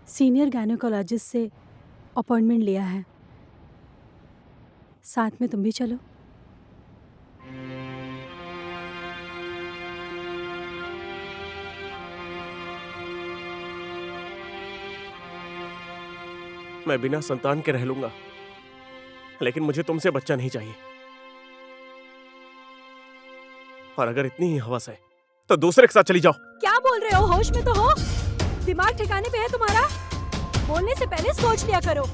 Senior gynaecologist से appointment लिया है, साथ में तुम भी चलो। मैं बिना संतान के रह लूंगा, लेकिन मुझे तुमसे बच्चा नहीं चाहिए। और अगर इतनी ही हवस है तो दूसरे के साथ चली जाओ। क्या बोल रहे हो? होश में तो हो? दिमाग ठिकाने पे है तुम्हारा? बोलने से पहले सोच लिया करो।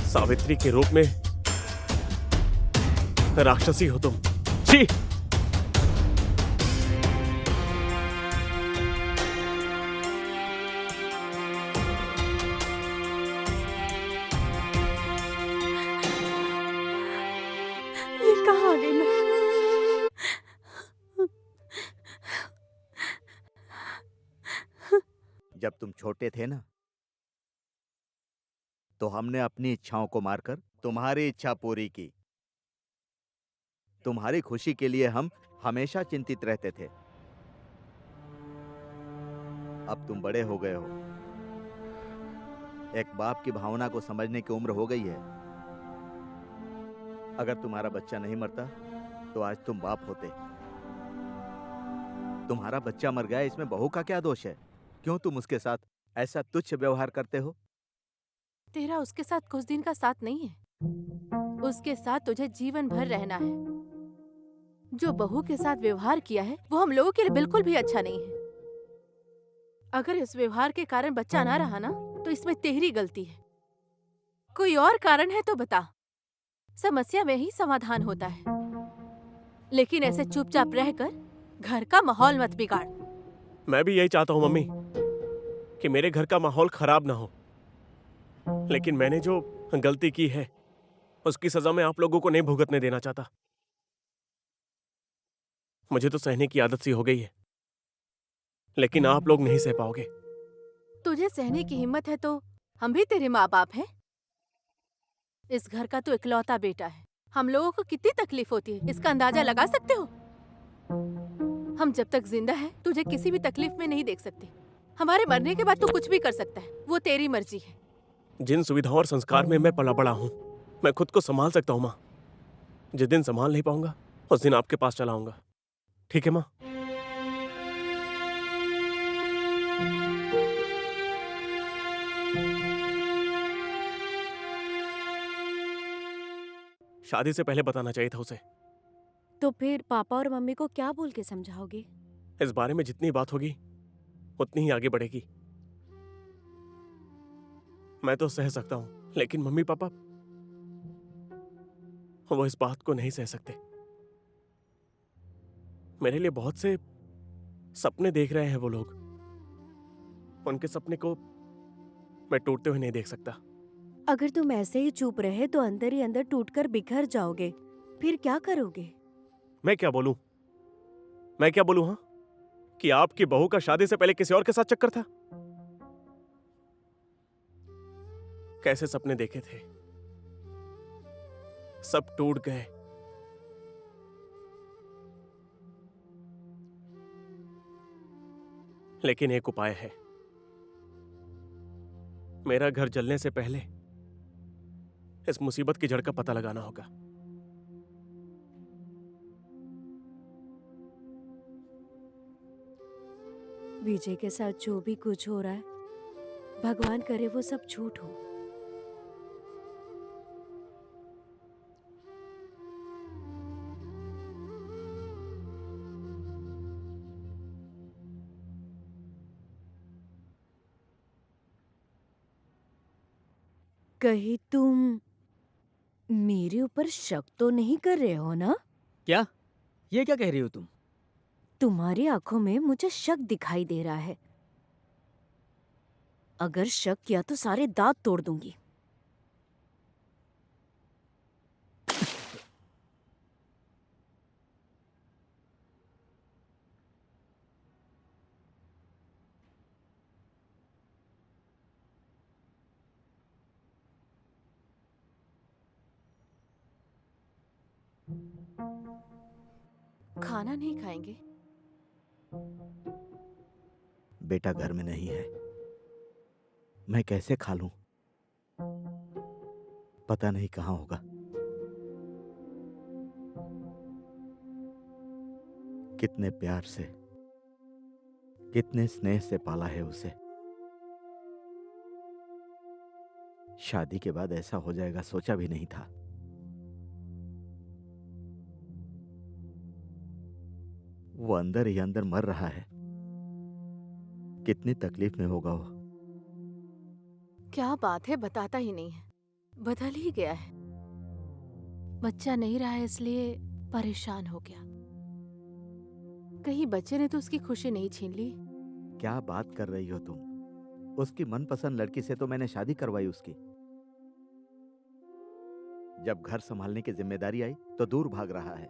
सावित्री के रूप में राक्षसी हो तुम। छी! ये कहाँ आ गई मैं? जब तुम छोटे थे ना, तो हमने अपनी इच्छाओं को मारकर तुम्हारी इच्छा पूरी की। तुम्हारी खुशी के लिए हम हमेशा चिंतित रहते थे। अब तुम बड़े हो गए हो, एक बाप की भावना को समझने की उम्र हो गई है। अगर तुम्हारा बच्चा नहीं मरता तो आज तुम बाप होते। तुम्हारा बच्चा मर गया, इसमें बहू का क्या दोष है? क्यों तुम उसके साथ ऐसा तुच्छ व्यवहार करते हो? तेरा उसके साथ कुछ दिन का साथ नहीं है, उसके साथ तुझे जीवन भर रहना है। जो बहू के साथ व्यवहार किया है वो हम लोगों के लिए बिल्कुल भी अच्छा नहीं है। अगर इस व्यवहार के कारण बच्चा ना रहा ना, तो इसमें तेरी गलती है। कोई और कारण है तो बता, समस्या में ही समाधान होता है। लेकिन ऐसे चुपचाप रहकर घर का माहौल मत बिगाड़। मैं भी यही चाहता हूं मम्मी, कि मेरे घर का माहौल खराब ना हो। लेकिन मैंने जो गलती की है उसकी सजा मैं आप लोगों को नहीं भुगतने देना चाहता। मुझे तो सहने की आदत सी हो गई है, लेकिन आप लोग नहीं सह पाओगे। तुझे सहने की हिम्मत है तो हम भी तेरे माँ बाप हैं। इस घर का तो इकलौता बेटा है। हम लोगों को कितनी तकलीफ होती है, इसका अंदाजा लगा सकते हो? हम जब तक जिंदा है तुझे किसी भी तकलीफ में नहीं देख सकते। हमारे मरने के बाद तू कुछ भी कर सकता है, वो तेरी मर्जी है। जिन सुविधाओं और संस्कार में मैं पला बड़ा हूं, मैं खुद को संभाल सकता हूं माँ। जिस दिन संभाल नहीं पाऊंगा उस दिन आपके पास चला आऊंगा। ठीक है माँ? शादी से पहले बताना चाहिए था उसे। तो फिर पापा और मम्मी को क्या बोल के समझाओगे? इस बारे में जितनी बात होगी उतनी ही आगे बढ़ेगी। मैं तो सह सकता हूं, लेकिन मम्मी पापा वो इस बात को नहीं सह सकते। मेरे लिए बहुत से सपने देख रहे हैं वो लोग। उनके सपने को मैं टूटते हुए नहीं देख सकता। अगर तुम ऐसे ही चुप रहे तो अंदर ही अंदर टूटकर बिखर जाओगे। फिर क्या करोगे? मैं क्या बोलूं? मैं क्या बोलूं? हाँ, कि आपकी बहू का शादी से पहले किसी और के साथ चक्कर था। कैसे सपने देखे थे, सब टूट गए। लेकिन एक उपाय है। मेरा घर जलने से पहले इस मुसीबत की जड़ का पता लगाना होगा। विजय के साथ जो भी कुछ हो रहा है, भगवान करे वो सब झूठ हो। कहीं तुम मेरे ऊपर शक तो नहीं कर रहे हो ना? क्या? ये क्या कह रही हो तुम? तुम्हारी आंखों में मुझे शक दिखाई दे रहा है। अगर शक किया तो सारे दांत तोड़ दूंगी। खाना नहीं खाएंगे? बेटा घर में नहीं है, मैं कैसे खा लूं? पता नहीं कहाँ होगा। कितने प्यार से, कितने स्नेह से पाला है उसे। शादी के बाद ऐसा हो जाएगा सोचा भी नहीं था। वो अंदर ही अंदर मर रहा है। कितनी तकलीफ में होगा वो। क्या बात है, बताता ही नहीं है। बदल ही गया है। बच्चा नहीं रहा है इसलिए परेशान हो गया। कहीं बच्चे ने तो उसकी खुशी नहीं छीन ली? क्या बात कर रही हो तुम? उसकी मनपसंद लड़की से तो मैंने शादी करवाई उसकी। जब घर संभालने की जिम्मेदारी आई तो दूर भाग रहा है।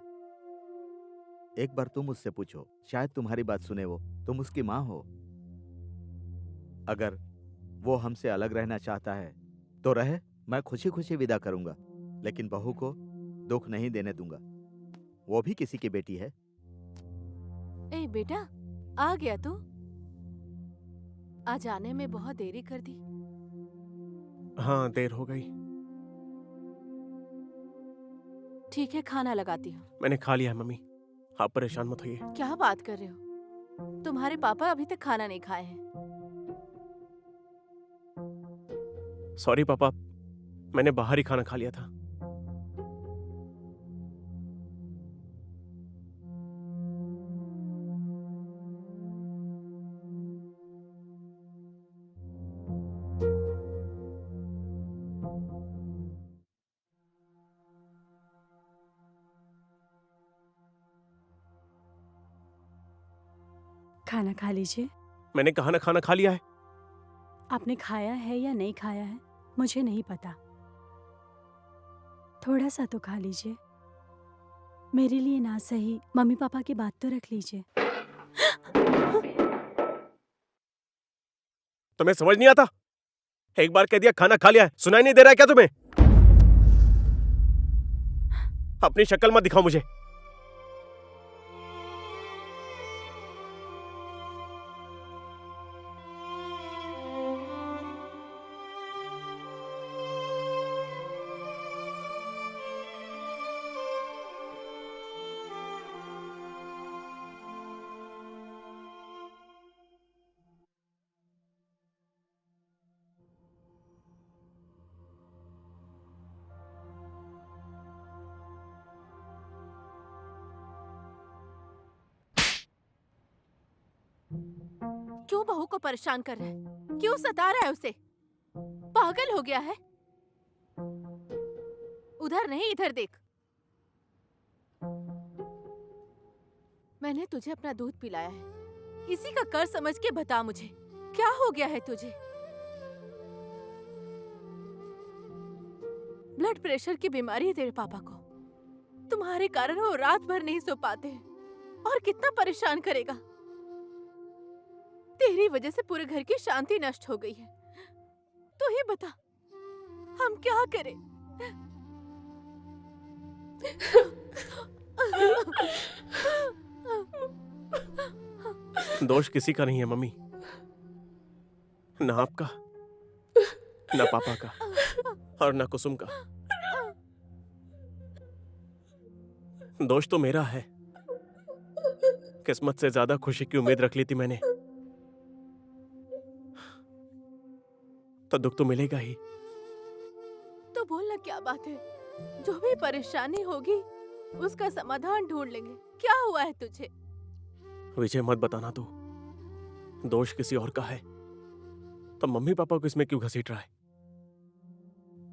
एक बार तुम उससे पूछो, शायद तुम्हारी बात सुने वो। तुम उसकी माँ हो। अगर वो हमसे अलग रहना चाहता है तो रहे, मैं खुशी खुशी विदा करूंगा, लेकिन बहू को दुख नहीं देने दूंगा। वो भी किसी की बेटी है। ए बेटा, आ गया तू? आज आने में बहुत देरी कर दी। हाँ, देर हो गई। ठीक है, खाना लगाती हूँ। मैंने खा लिया है मम्मी, आप परेशान मत होइए। क्या बात कर रहे हो? तुम्हारे पापा अभी तक खाना नहीं खाए हैं। सॉरी पापा, मैंने बाहर ही खाना खा लिया था। खाना खा लीजिए। मैंने कहा ना खाना खा लिया है। आपने खाया है या नहीं खाया है मुझे नहीं पता। थोड़ा सा तो खा लीजिए। मेरे लिए ना सही मम्मी पापा की बात तो रख लीजिए। तुम्हें समझ नहीं आता? एक बार कह दिया खाना खा लिया है, सुनाई नहीं दे रहा है क्या तुम्हें? अपनी शक्ल मत दिखाओ मुझे। क्यों बहू को परेशान कर रहा है? क्यों सता रहा है उसे? पागल हो गया है? उधर नहीं, इधर देख। मैंने तुझे अपना दूध पिलाया है, इसी का कर समझ के बता मुझे, क्या हो गया है तुझे? ब्लड प्रेशर की बीमारी है तेरे पापा को। तुम्हारे कारण वो रात भर नहीं सो पाते हैं। और कितना परेशान करेगा। तेरी वजह से पूरे घर की शांति नष्ट हो गई है। तू ही बता, हम क्या करें? दोष किसी का नहीं है मम्मी, ना आपका, ना पापा का, और ना कुसुम का। दोष तो मेरा है। किस्मत से ज्यादा खुशी की उम्मीद रख ली थी मैंने, तो दुख तो मिलेगा ही। तो बोलना क्या बात है? जो भी परेशानी होगी उसका समाधान ढूंढ लेंगे। क्या हुआ है तुझे? विजय मत बताना तू। दोष किसी और का है तो मम्मी पापा को इसमें क्यों घसीट रहा है?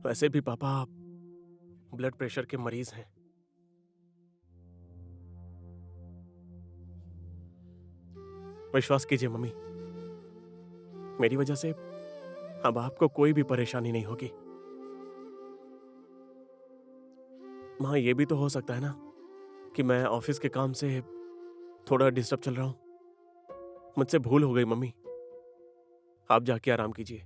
वैसे भी पापा ब्लड प्रेशर के मरीज हैं। विश्वास कीजिए मम्मी, मेरी वजह से अब आपको कोई भी परेशानी नहीं होगी। मां, ये भी तो हो सकता है ना कि मैं ऑफिस के काम से थोड़ा डिस्टर्ब चल रहा हूं। मुझसे भूल हो गई मम्मी, आप जाके आराम कीजिए।